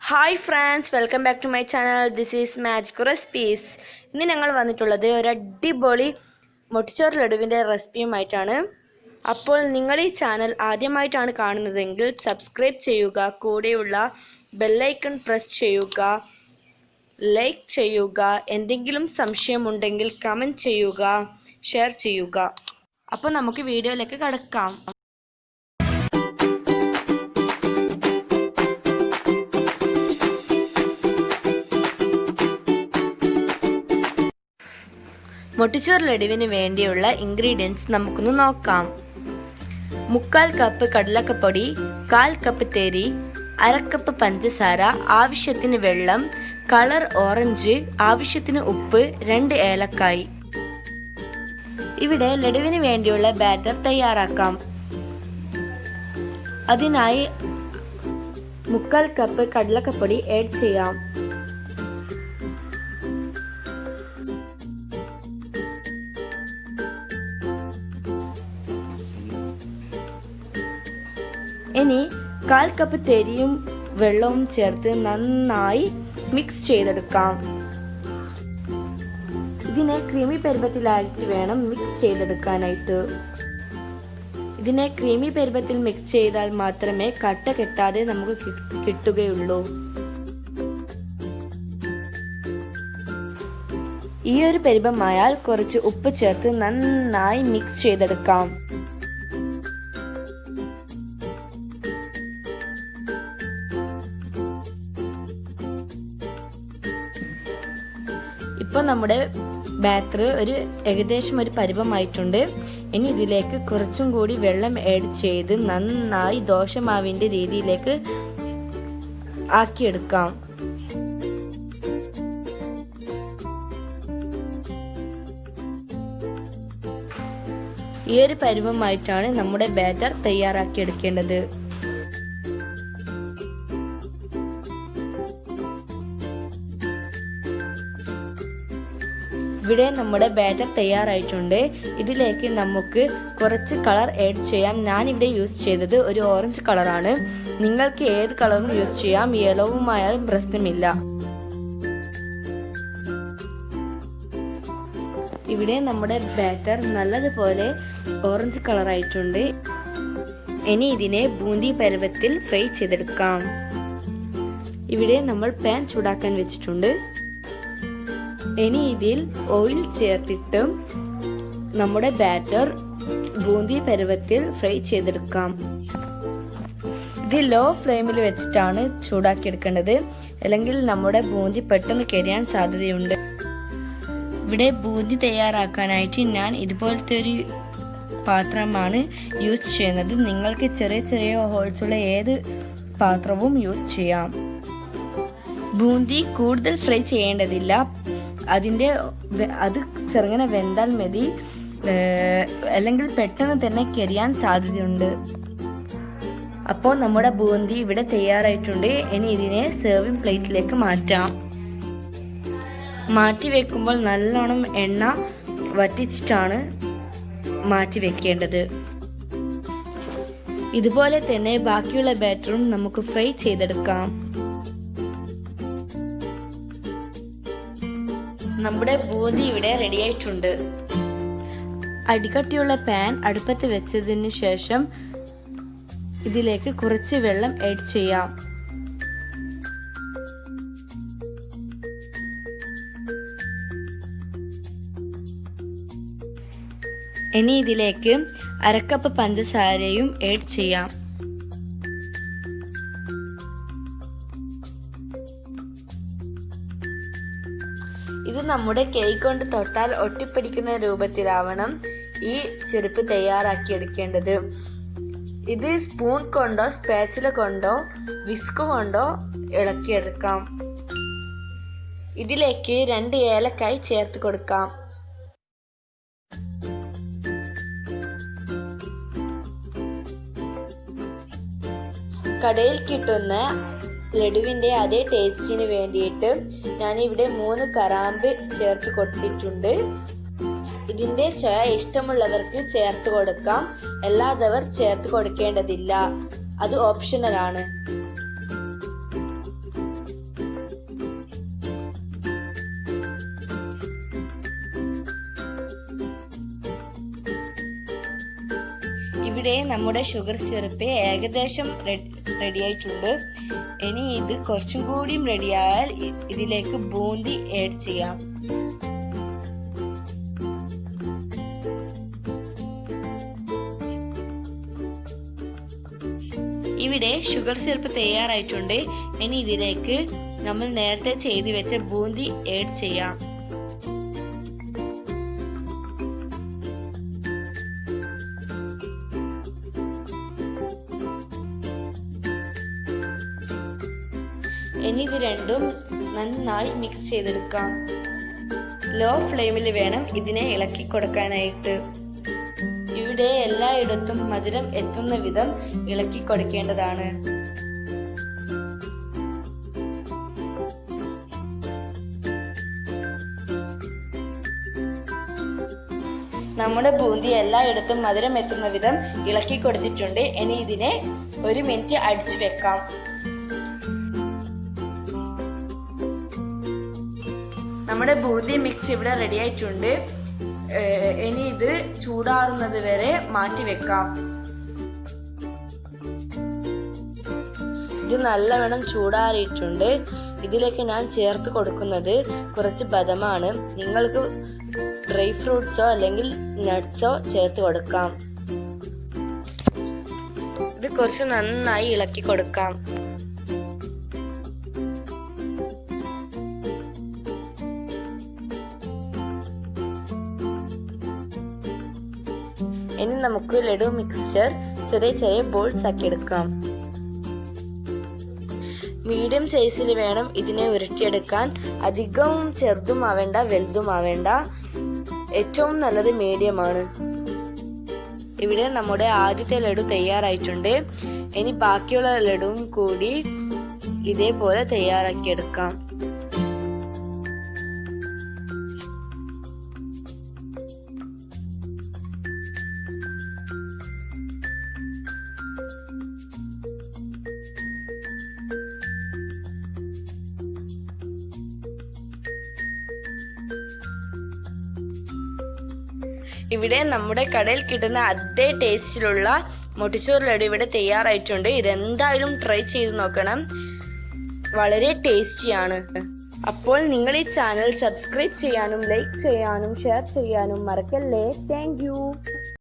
Hi friends, welcome back to my channel. This is Magico recipes. ഇന്ന് ഞങ്ങൾ വന്നിട്ടുള്ളത് ഒരു അടിപൊളി മൊട്ടിച്ചോർ ലഡുവിൻ്റെ റെസിപ്പിയുമായിട്ടാണ്. അപ്പോൾ നിങ്ങൾ ഈ ചാനൽ ആദ്യമായിട്ടാണ് കാണുന്നതെങ്കിൽ സബ്സ്ക്രൈബ് ചെയ്യുക, കൂടെയുള്ള ബെല്ലൈക്കൺ പ്രസ് ചെയ്യുക, ലൈക്ക് ചെയ്യുക, എന്തെങ്കിലും സംശയമുണ്ടെങ്കിൽ കമൻറ്റ് ചെയ്യുക, ഷെയർ ചെയ്യുക. അപ്പോൾ നമുക്ക് വീഡിയോയിലേക്ക് കടക്കാം. മൊട്ടിച്ചോർ ലഡുവിന് വേണ്ടിയുള്ള ഇൻഗ്രീഡിയൻസ് നമുക്കൊന്ന് നോക്കാം. 3/4 കപ്പ് കടലക്കപ്പൊടി, 1/4 കപ്പ് തേരി, 1/2 കപ്പ് പഞ്ചസാര, ആവശ്യത്തിന് വെള്ളം, കളർ ഓറഞ്ച്, ആവശ്യത്തിന് ഉപ്പ്, 2 ഏലക്കായ്. ഇവിടെ ലഡുവിന് വേണ്ടിയുള്ള ബാറ്റർ തയ്യാറാക്കാം. അതിനായി 3/4 കപ്പ് കടലക്കപ്പൊടി ആഡ് ചെയ്യാം. ഇനി 1/4 കപ്പ് തേരിയും വെള്ളവും ചേർത്ത് നന്നായി മിക്സ് ചെയ്തെടുക്കാം. ഇതിനെ ക്രീമി പരുവത്തിലായിട്ട് വേണം മിക്സ് ചെയ്തെടുക്കാനായിട്ട്. ഇതിനെ ക്രീമി പരുവത്തിൽ മിക്സ് ചെയ്താൽ മാത്രമേ കട്ട കെട്ടാതെ നമുക്ക് കിട്ടുകയുള്ളൂ. ഈ ഒരു പരുവമായാൽ കുറച്ച് ഉപ്പ് ചേർത്ത് നന്നായി മിക്സ് ചെയ്തെടുക്കാം. ഇപ്പോൾ നമ്മുടെ ബാറ്റർ ഏകദേശം ഒരു പരുവമായിട്ടുണ്ട്. ഇനി ഇതിലേക്ക് കുറച്ചും കൂടി വെള്ളം ആഡ് ചെയ്ത് നന്നായി ദോശമാവിൻ്റെ രീതിയിലേക്ക് ആക്കിയെടുക്കാം. ഈ ഒരു പരുവമായിട്ടാണ് നമ്മുടെ ബാറ്റർ തയ്യാറാക്കിയെടുക്കേണ്ടത്. ഇവിടെ നമ്മുടെ ബാറ്റർ തയ്യാറായിട്ടുണ്ട്. ഇതിലേക്ക് നമുക്ക് കുറച്ച് കളർ ആഡ് ചെയ്യാം. ഞാനിവിടെ യൂസ് ചെയ്തത് ഒരു ഓറഞ്ച് കളറാണ്. നിങ്ങൾക്ക് ഏത് കളറും യൂസ് ചെയ്യാം, യെലോവുമായാലും പ്രശ്നമില്ല. ഇവിടെ നമ്മുടെ ബാറ്റർ നല്ലതുപോലെ ഓറഞ്ച് കളറായിട്ടുണ്ട്. ഇനി ഇതിനെ ബൂന്തി പരുവത്തിൽ ഫ്രൈ ചെയ്തെടുക്കാം. ഇവിടെ നമ്മൾ പാൻ ചൂടാക്കാൻ വെച്ചിട്ടുണ്ട്. ഇനി ഇതിൽ ഓയിൽ ചേർത്തിട്ട് നമ്മുടെ ബാറ്റർ ബൂന്തി പരുവത്തിൽ ഫ്രൈ ചെയ്തെടുക്കാം. ഇത് ലോ ഫ്ലെയിമിൽ വെച്ചിട്ടാണ് ചൂടാക്കിയെടുക്കേണ്ടത്, അല്ലെങ്കിൽ നമ്മുടെ ബൂന്തി പെട്ടെന്ന് കരിയാൻ സാധ്യതയുണ്ട്. ഇവിടെ ബൂന്തി തയ്യാറാക്കാനായിട്ട് ഞാൻ ഇതുപോലത്തെ ഒരു പാത്രമാണ് യൂസ് ചെയ്യുന്നത്. നിങ്ങൾക്ക് ചെറിയ ചെറിയ ഹോൾസുള്ള ഏത് പാത്രവും യൂസ് ചെയ്യാം. ബൂന്തി കൂടുതൽ ഫ്രൈ ചെയ്യേണ്ടതില്ല. അത് ചെറുങ്ങനെ വെന്താൽ മതി, അല്ലെങ്കിൽ പെട്ടെന്ന് തന്നെ കരിയാൻ സാധ്യതയുണ്ട്. അപ്പോൾ നമ്മുടെ ബൂന്തി ഇവിടെ തയ്യാറായിട്ടുണ്ട്. ഇനി ഇതിനെ സെർവിങ് പ്ലേറ്റിലേക്ക് മാറ്റാം. മാറ്റി വെക്കുമ്പോൾ നല്ലോണം എണ്ണ വറ്റിച്ചിട്ടാണ് മാറ്റി വെക്കേണ്ടത്. ഇതുപോലെ തന്നെ ബാക്കിയുള്ള ബാറ്ററും നമുക്ക് ഫ്രൈ ചെയ്തെടുക്കാം. നമ്മുടെ ബൂന്തി ഇവിടെ റെഡി ആയിട്ടുണ്ട്. അടികട്ടിയുള്ള പാൻ അടുപ്പത്ത് വെച്ചതിന് ശേഷം ഇതിലേക്ക് കുറച്ച് വെള്ളം ആഡ് ചെയ്യാം. ഇനി ഇതിലേക്ക് 1/2 കപ്പ് പഞ്ചസാരയും ആഡ് ചെയ്യാം. ഇത് നമ്മുടെ കേക്ക് കൊണ്ട് തൊട്ടാൽ ഒട്ടിപ്പിടിക്കുന്ന രൂപത്തിലാവണം ഈ സിറപ്പ് തയ്യാറാക്കിയെടുക്കേണ്ടത്. ഇത് സ്പൂൺ കൊണ്ടോ സ്പാച്ചില കൊണ്ടോ വിസ്ക് കൊണ്ടോ ഇളക്കിയെടുക്കാം. ഇതിലേക്ക് 2 ഏലക്കായ് ചേർത്ത് കൊടുക്കാം. കടയിൽ കിട്ടുന്ന ലഡുവിൻ്റെ അതേ ടേസ്റ്റിന് വേണ്ടിയിട്ട് ഞാനിവിടെ 3 കറാമ്പ് ചേർത്ത് കൊടുത്തിട്ടുണ്ട്. ഇതിൻ്റെ ചായ ഇഷ്ടമുള്ളവർക്ക് ചേർത്ത് കൊടുക്കാം, അല്ലാത്തവർ ചേർത്ത് കൊടുക്കേണ്ടതില്ല, അത് ഓപ്ഷണലാണ്. ഇവിടെ നമ്മുടെ ഷുഗർ സിറപ്പ് ഏകദേശം റെഡി ആയിട്ടുണ്ട്. ഇനി ഇത് കുറച്ചും കൂടിയും റെഡിയായാൽ ഇതിലേക്ക് ബൂന്തി ആഡ് ചെയ്യാം. ഇവിടെ ഷുഗർ സിറപ്പ് തയ്യാറായിട്ടുണ്ട്. ഇനി ഇതിലേക്ക് നമ്മൾ നേരത്തെ ചെയ്തു വെച്ച ബൂന്തി ആഡ് ചെയ്യാം. ഇനി ഇത് രണ്ടും നന്നായി മിക്സ് ചെയ്തെടുക്കാം. ലോ ഫ്ലെയിമിൽ വേണം ഇതിനെ ഇളക്കി കൊടുക്കാനായിട്ട്. ഇവിടെ എല്ലായിടത്തും മധുരം എത്തുന്ന വിധം ഇളക്കി കൊടുക്കേണ്ടതാണ്. നമ്മുടെ ബൂന്തി എല്ലായിടത്തും മധുരം എത്തുന്ന വിധം ഇളക്കി കൊടുത്തിട്ടുണ്ട്. ഇനി ഇതിനെ 1 മിനിറ്റ് അടിച്ചു വെക്കാം. നമ്മുടെ ബൂന്തി മിക്സ് ഇവിടെ റെഡി ആയിട്ടുണ്ട്. ഇനി ഇത് ചൂടാറുന്നത് വരെ മാറ്റി വെക്കാം. ഇത് നല്ലവണ്ണം ചൂടാറിയിട്ടുണ്ട്. ഇതിലേക്ക് ഞാൻ ചേർത്ത് കൊടുക്കുന്നത് കുറച്ച് ബദാമാണ്. നിങ്ങൾക്ക് ഡ്രൈ ഫ്രൂട്ട്സോ അല്ലെങ്കിൽ നട്ട്സോ ചേർത്ത് കൊടുക്കാം. ഇത് കുറച്ച് നന്നായി ഇളക്കി കൊടുക്കാം. ഇനി നമുക്ക് ലഡു മിക്സ്ചർ ചെറിയ ചെറിയ ബോൾസ് ആക്കി എടുക്കാം. മീഡിയം സൈസിൽ വേണം ഇതിനെ ഉരുട്ടിയെടുക്കാൻ. അധികം ചെറുതും ആവേണ്ട വലുതും ആവേണ്ട. ഏറ്റവും നല്ലത് മീഡിയമാണ്. ഇവിടെ നമ്മുടെ ആദ്യത്തെ ലഡു തയ്യാറായിട്ടുണ്ട്. ഇനി ബാക്കിയുള്ള ലഡുവും കൂടി ഇതേപോലെ തയ്യാറാക്കിയെടുക്കാം. ഇവിടെ നമ്മുടെ കടയിൽ കിട്ടുന്ന അതേ ടേസ്റ്റിലുള്ള മൊട്ടിച്ചോർ ലഡു ഇവിടെ തയ്യാറായിട്ടുണ്ട്. ഇതെന്തായാലും ട്രൈ ചെയ്ത് നോക്കണം. വളരെ ടേസ്റ്റിയാണ്. അപ്പോൾ നിങ്ങൾ ഈ ചാനൽ സബ്സ്ക്രൈബ് ചെയ്യാനും ലൈക്ക് ചെയ്യാനും ഷെയർ ചെയ്യാനും മറക്കല്ലേ. Thank you.